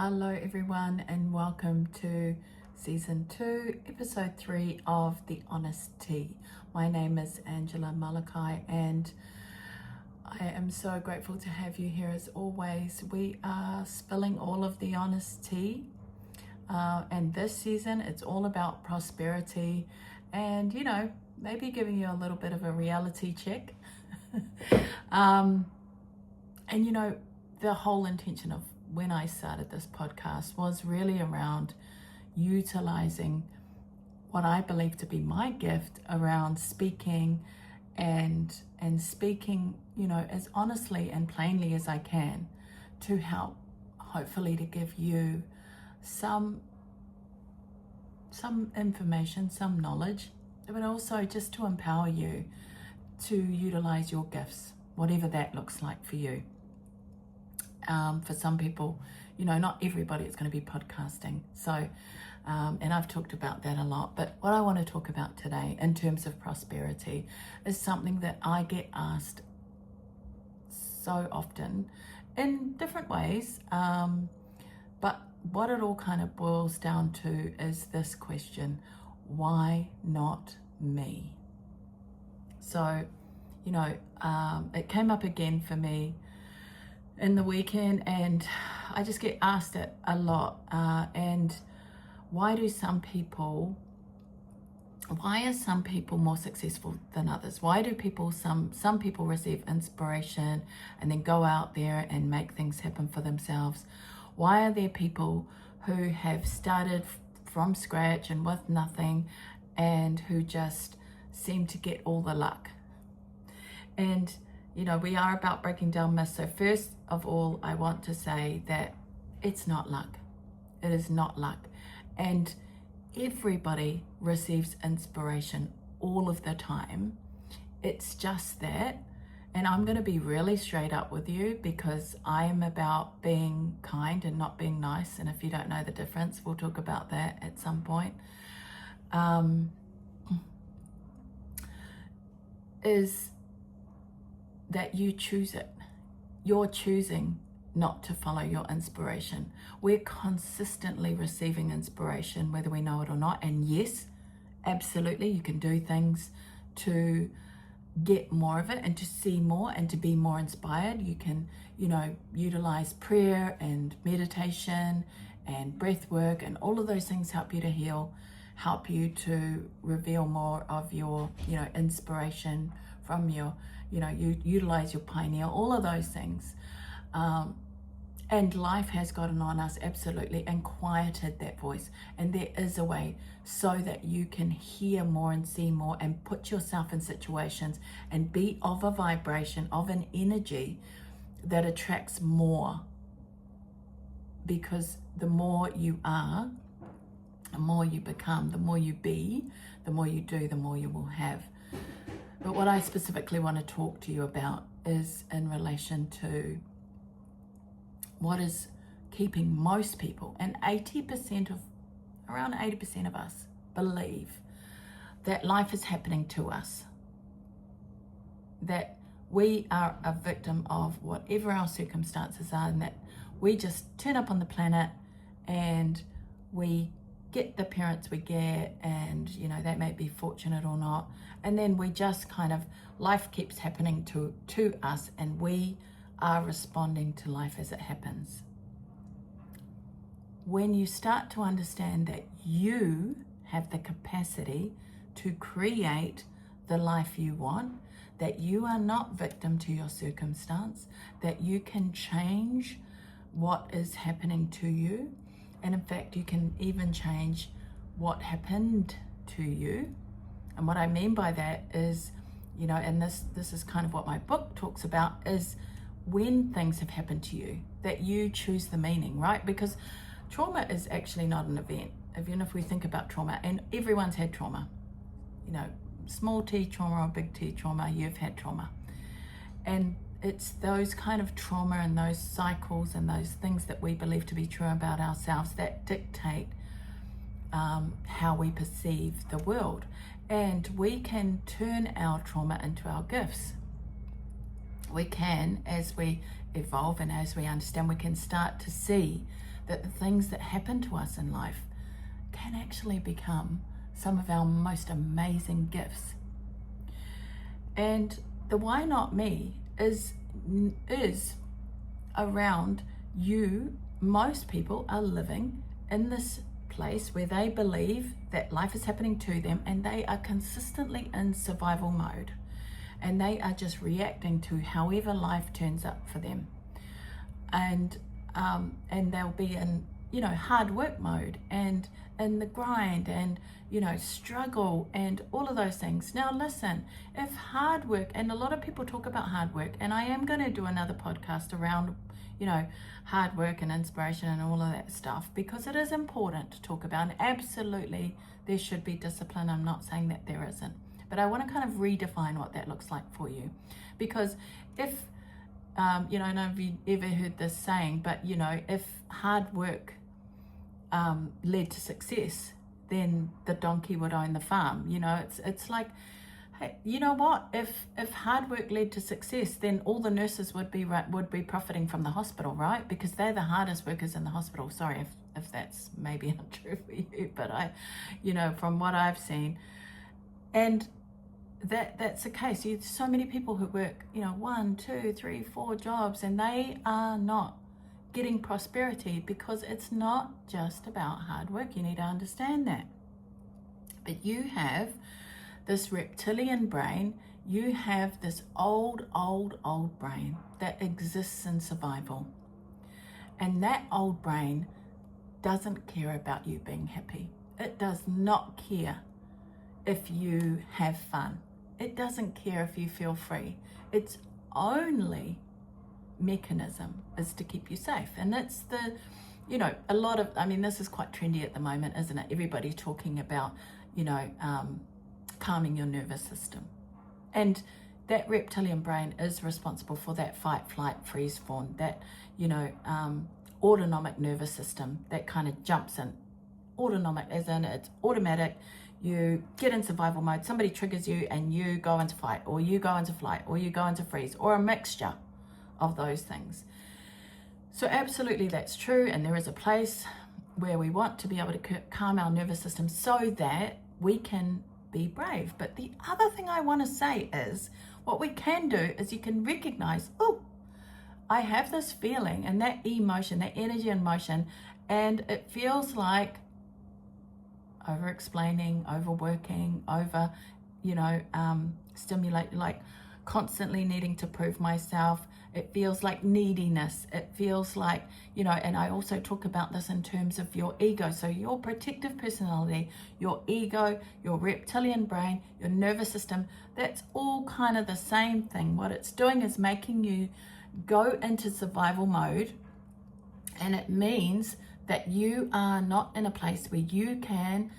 Hello everyone and welcome to season 2 episode 3 of the HONESTea. My name is 𝗖𝗵𝗽𝗁 and I am so grateful to have you here as always. We are spilling all of the honest tea and this season it's all about prosperity and maybe giving you a little bit of a reality check. The whole intention of when I started this podcast was really around utilizing what I believe to be my gift around speaking and speaking, as honestly and plainly as I can to help, hopefully to give you some information, some knowledge, but also just to empower you to utilize your gifts, whatever that looks like for you. For some people, not everybody is going to be podcasting. So, and I've talked about that a lot, but what I want to talk about today in terms of prosperity is something that I get asked so often in different ways. But what it all kind of boils down to is this question: why not me? So, it came up again for me in the weekend, and I just get asked it a lot. And why are some people more successful than others? Why do some people receive inspiration and then go out there and make things happen for themselves? Why are there people who have started from scratch and with nothing and who just seem to get all the luck? And we are about breaking down myths. So first of all, I want to say that it's not luck. It is not luck. And everybody receives inspiration all of the time. It's just that, and I'm going to be really straight up with you because I'm about being kind and not being nice. And if you don't know the difference, we'll talk about that at some point. Is that you choose it. You're choosing not to follow your inspiration. We're consistently receiving inspiration, whether we know it or not. And yes, absolutely, you can do things to get more of it and to see more and to be more inspired. You can, utilize prayer and meditation and breath work, and all of those things help you to heal, help you to reveal more of your, inspiration from your, you utilize your pineal, all of those things. And life has gotten on us, absolutely, and quieted that voice. And there is a way so that you can hear more and see more and put yourself in situations and be of a vibration, of an energy that attracts more. Because the more you are, the more you become, the more you be, the more you do, the more you will have. But what I specifically want to talk to you about is in relation to what is keeping most people, and around 80% of us believe that life is happening to us, that we are a victim of whatever our circumstances are, and that we just turn up on the planet and we get the parents we get, and that may be fortunate or not, and then we just kind of, life keeps happening to us and we are responding to life as it happens. When you start to understand that you have the capacity to create the life you want, that you are not victim to your circumstance, that you can change what is happening to you, and in fact, you can even change what happened to you. And what I mean by that is, and this is kind of what my book talks about, is when things have happened to you, that you choose the meaning, right? Because trauma is actually not an event. Even if we think about trauma, and everyone's had trauma, small t trauma or big T trauma, you've had trauma. And it's those kind of trauma and those cycles and those things that we believe to be true about ourselves that dictate how we perceive the world. And we can turn our trauma into our gifts. We can, as we evolve and as we understand, we can start to see that the things that happen to us in life can actually become some of our most amazing gifts. And the why not me is around you. Most people are living in this place where they believe that life is happening to them, and they are consistently in survival mode, and they are just reacting to however life turns up for them. And they'll be in, you know, hard work mode and in the grind and, you know, struggle and all of those things. Now listen, if hard work, and a lot of people talk about hard work, and I am going to do another podcast around, you know, hard work and inspiration and all of that stuff, because it is important to talk about, and absolutely there should be discipline. I'm not saying that there isn't, but I want to kind of redefine what that looks like for you. Because if you know, I don't know if you've ever heard this saying, but you know, if hard work led to success, then the donkey would own the farm. You know, it's like, hey, you know what? If hard work led to success, then all the nurses would be profiting from the hospital, right? Because they're the hardest workers in the hospital. Sorry if that's maybe not true for you, but you know, from what I've seen, and that's the case. There's so many people who work, you know, 1, 2, 3, 4 jobs, and they are not getting prosperity, because it's not just about hard work. You need to understand that. But you have this reptilian brain, you have this old brain that exists in survival. And that old brain doesn't care about you being happy. It does not care if you have fun. It doesn't care if you feel free. Its only mechanism is to keep you safe. And that's the, you know, a lot of, I mean, this is quite trendy at the moment, isn't it? Everybody's talking about, you know, calming your nervous system. And that reptilian brain is responsible for that fight, flight, freeze, fawn, that, you know, autonomic nervous system that kind of jumps in. Autonomic as in it's automatic. You get in survival mode, somebody triggers you and you go into fight, or you go into flight, or you go into freeze, or a mixture of those things. So absolutely that's true, and there is a place where we want to be able to calm our nervous system so that we can be brave. But the other thing I want to say is, what we can do is you can recognize, oh, I have this feeling and that emotion, that energy in motion, and it feels like over explaining, overworking, over, you know, stimulate, like constantly needing to prove myself. It feels like neediness. It feels like, you know, and I also talk about this in terms of your ego. So your protective personality, your ego, your reptilian brain, your nervous system, that's all kind of the same thing. What it's doing is making you go into survival mode. And it means that you are not in a place where you can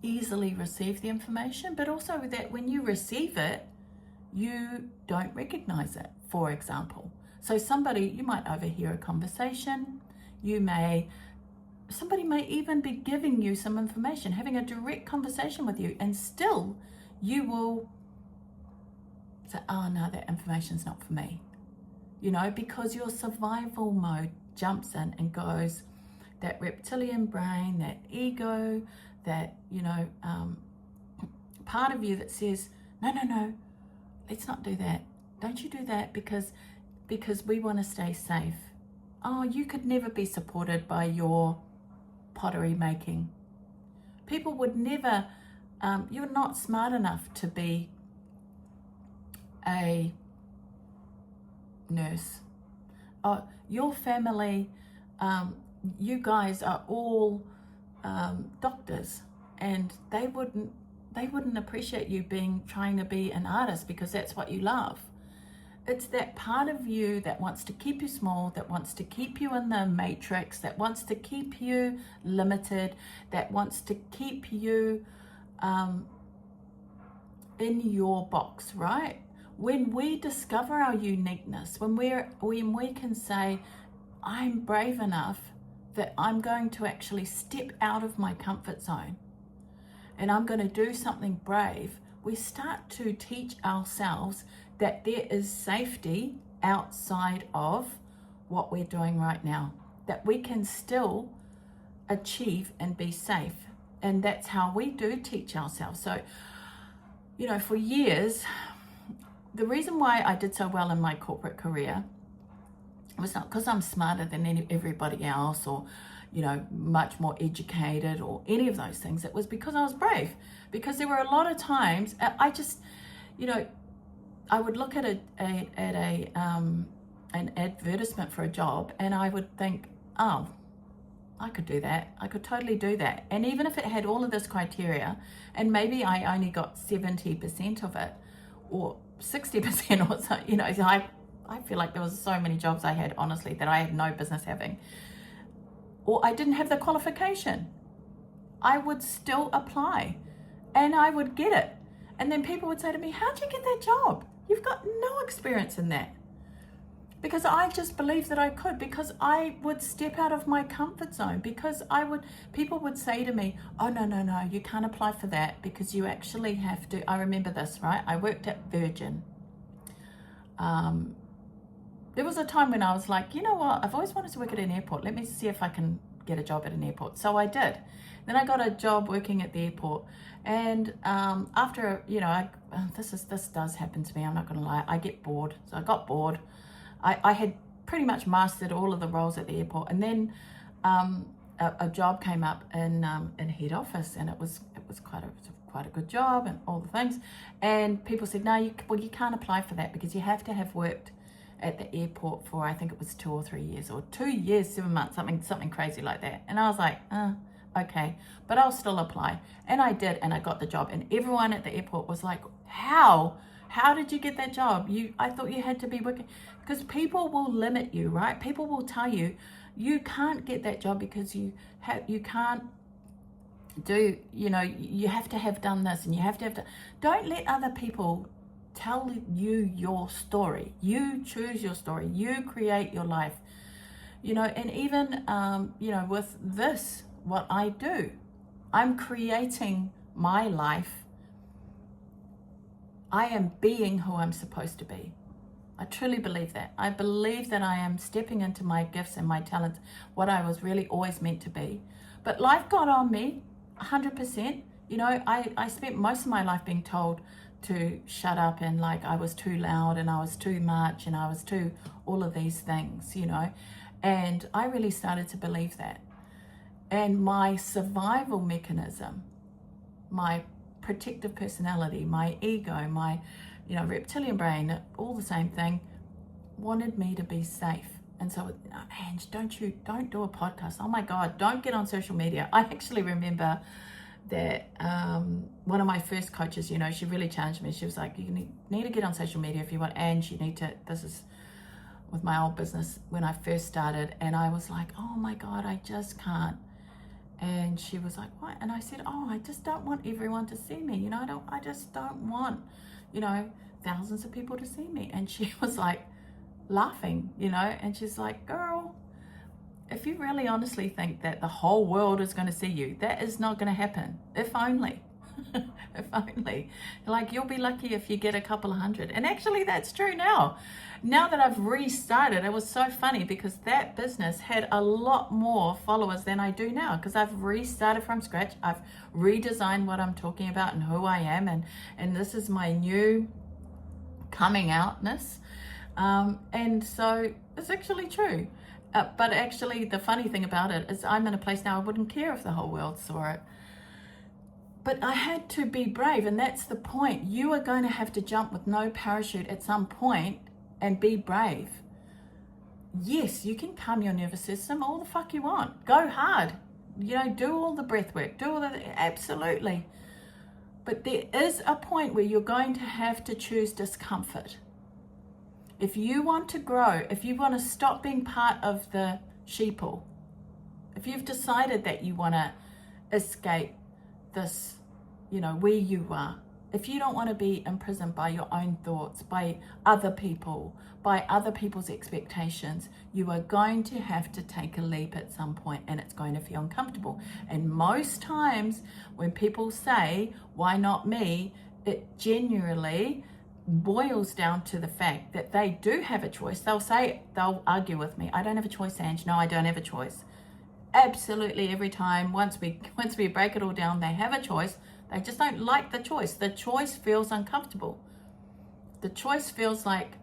easily receive the information, but also that when you receive it, you don't recognize it, for example. So you might overhear a conversation, somebody may even be giving you some information, having a direct conversation with you, and still you will say, oh no, that information's not for me. You know, because your survival mode jumps in and goes, that reptilian brain, that ego, that, you know, part of you that says, no, let's not do that. Don't you do that because we want to stay safe. Oh, you could never be supported by your pottery making. People would never, you're not smart enough to be a nurse. Your family, you guys are all doctors, and they wouldn't appreciate you trying to be an artist because that's what you love. It's that part of you that wants to keep you small, that wants to keep you in the matrix, that wants to keep you limited, that wants to keep you in your box, right? When we discover our uniqueness, when we can say, I'm brave enough that I'm going to actually step out of my comfort zone and I'm going to do something brave, we start to teach ourselves that there is safety outside of what we're doing right now. that we can still achieve and be safe. And that's how we do teach ourselves. So, for years, the reason why I did so well in my corporate career was not because I'm smarter than everybody else, or much more educated, or any of those things. It was because I was brave. Because there were a lot of times I just, I would look at an advertisement for a job, and I would think, oh, I could do that. I could totally do that. And even if it had all of this criteria, and maybe I only got 70% of it, or 60% or so, I feel like there was so many jobs I had, honestly, that I had no business having. Or I didn't have the qualification. I would still apply, and I would get it. And then people would say to me, how'd you get that job? You've got no experience in that. Because I just believed that I could, because I would step out of my comfort zone, because people would say to me, oh, no, you can't apply for that, because you actually have to. I remember this, right? I worked at Virgin. There was a time when I was like, you know what? I've always wanted to work at an airport. Let me see if I can get a job at an airport. So I did. Then I got a job working at the airport. And after, this does happen to me. I'm not going to lie. I get bored. So I got bored. I had pretty much mastered all of the roles at the airport, and then a job came up in head office, and it was quite a good job and all the things. And people said, no, you can't apply for that, because you have to have worked at the airport for, I think it was 2 or 3 years, or 2 years, 7 months, something crazy like that. And I was like, okay, but I'll still apply. And I did, and I got the job. And everyone at the airport was like, how did you get that job? I thought you had to be working. Because people will limit you, right? People will tell you, you can't get that job because you can't do, you have to have done this, and you have to don't let other people tell you your story. You choose your story. You create your life. And even, with this, what I do, I'm creating my life. I am being who I'm supposed to be. I truly believe that. I believe that I am stepping into my gifts and my talents, what I was really always meant to be. But life got on me, 100%. I spent most of my life being told to shut up, and like I was too loud, and I was too much, and I was too all of these things, And I really started to believe that. And my survival mechanism, my protective personality, my ego, my reptilian brain, all the same thing, wanted me to be safe. And so, Ange, don't do a podcast. Oh my God, don't get on social media. I actually remember that one of my first coaches, she really challenged me. She was like, you need to get on social media if you want. And you need to, this is with my old business when I first started. And I was like, oh my God, I just can't. And she was like, what? And I said, oh, I just don't want everyone to see me. I just don't want, thousands of people to see me. And she was like laughing, and she's like, girl, if you really honestly think that the whole world is going to see you, that is not going to happen. If only. If only. Like, you'll be lucky if you get a couple of hundred. And actually, that's true now. Now that I've restarted, it was so funny because that business had a lot more followers than I do now, because I've restarted from scratch. I've redesigned what I'm talking about and who I am. And this is my new coming outness. And so it's actually true. But actually, the funny thing about it is I'm in a place now I wouldn't care if the whole world saw it. But I had to be brave, and that's the point. You are going to have to jump with no parachute at some point and be brave. Yes, you can calm your nervous system all the fuck you want. Go hard. Do all the breath work. Do all the, absolutely. But there is a point where you're going to have to choose discomfort. If you want to grow, if you want to stop being part of the sheeple, if you've decided that you want to escape this, where you are, if you don't want to be imprisoned by your own thoughts, by other people, by other people's expectations, you are going to have to take a leap at some point, and it's going to feel uncomfortable. And most times when people say, why not me? It genuinely boils down to the fact that they do have a choice. They'll argue with me, I don't have a choice, Ange. No, I don't have a choice. Absolutely every time, once we break it all down, they have a choice. They just don't like the choice. The choice feels uncomfortable. The choice feels like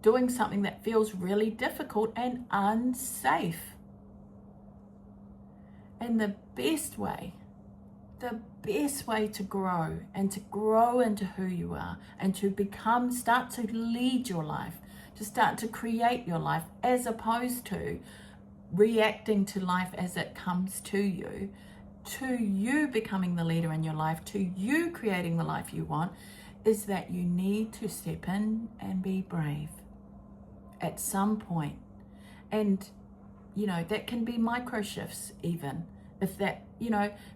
doing something that feels really difficult and unsafe. And the best way to grow and to grow into who you are and to start to lead your life, to start to create your life, as opposed to reacting to life as it comes to you becoming the leader in your life, to you creating the life you want, is that you need to step in and be brave at some point. And that can be micro shifts, even if that,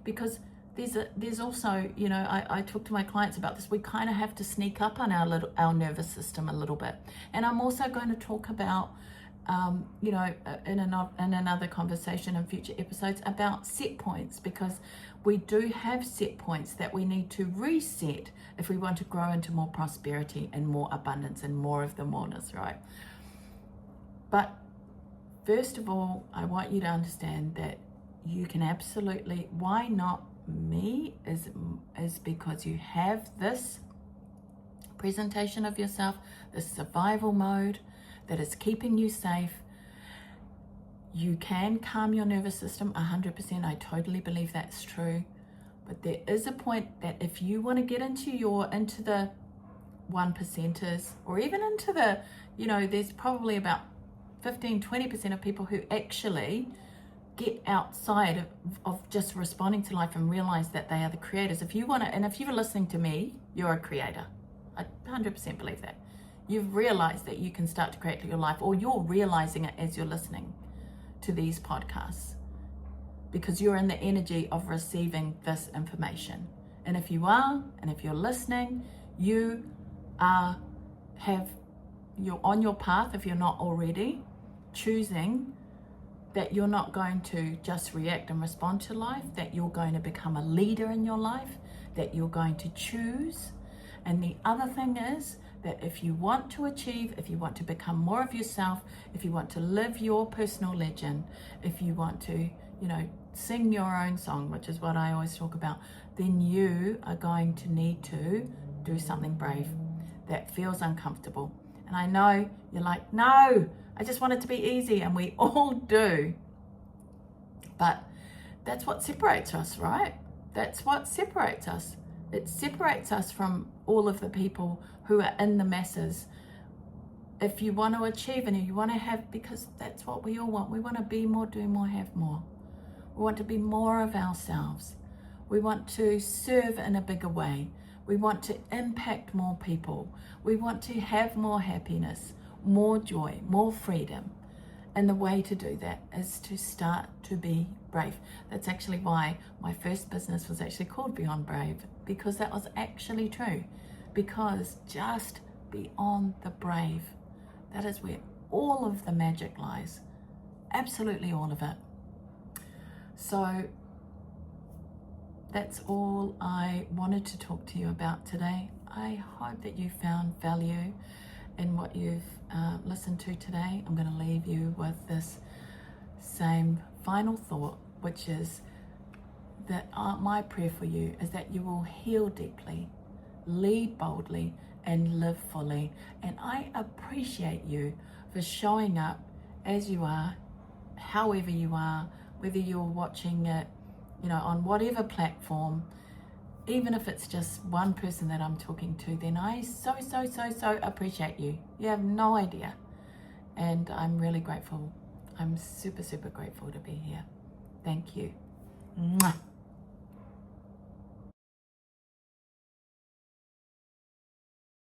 because there's also, I talk to my clients about this. We kind of have to sneak up on our nervous system a little bit. And I'm also going to talk about, in another conversation in future episodes, about set points, because we do have set points that we need to reset if we want to grow into more prosperity and more abundance and more of the moreness, right? But first of all, I want you to understand that you can absolutely, why not me, is because you have this presentation of yourself, this survival mode that is keeping you safe. You can calm your nervous system 100%. I totally believe that's true. But there is a point that if you want to get into the 1%ers, or even into the, there's probably about 15-20% of people who actually get outside of just responding to life and realize that they are the creators. If you were listening to me, you're a creator. I 100% believe that. You've realized that you can start to create your life, or you're realizing it as you're listening to these podcasts, because you're in the energy of receiving this information. And if you are, and if you're listening, you're on your path, if you're not already, choosing that you're not going to just react and respond to life, that you're going to become a leader in your life, that you're going to choose. And the other thing is that if you want to achieve, if you want to become more of yourself, if you want to live your personal legend, if you want to, sing your own song, which is what I always talk about, then you are going to need to do something brave that feels uncomfortable. And I know you're like, no, I just want it to be easy, and we all do. But that's what separates us, right? That's what separates us. It separates us from all of the people who are in the masses. If you want to achieve and you want to have, because that's what we all want. We want to be more, do more, have more. We want to be more of ourselves. We want to serve in a bigger way. We want to impact more people. We want to have more happiness, more joy, more freedom. And the way to do that is to start to be brave. That's actually why my first business was actually called Beyond Brave, because that was actually true. Because just beyond the brave, that is where all of the magic lies. Absolutely all of it. So that's all I wanted to talk to you about today. I hope that you found value in what you've listened to today. I'm going to leave you with this same final thought, which is that my prayer for you is that you will heal deeply, lead boldly, and live fully. And I appreciate you for showing up as you are, however you are, whether you're watching it, on whatever platform. Even if it's just one person that I'm talking to, then I so appreciate you. You have no idea. And I'm really grateful. I'm super grateful to be here. Thank you. Mwah.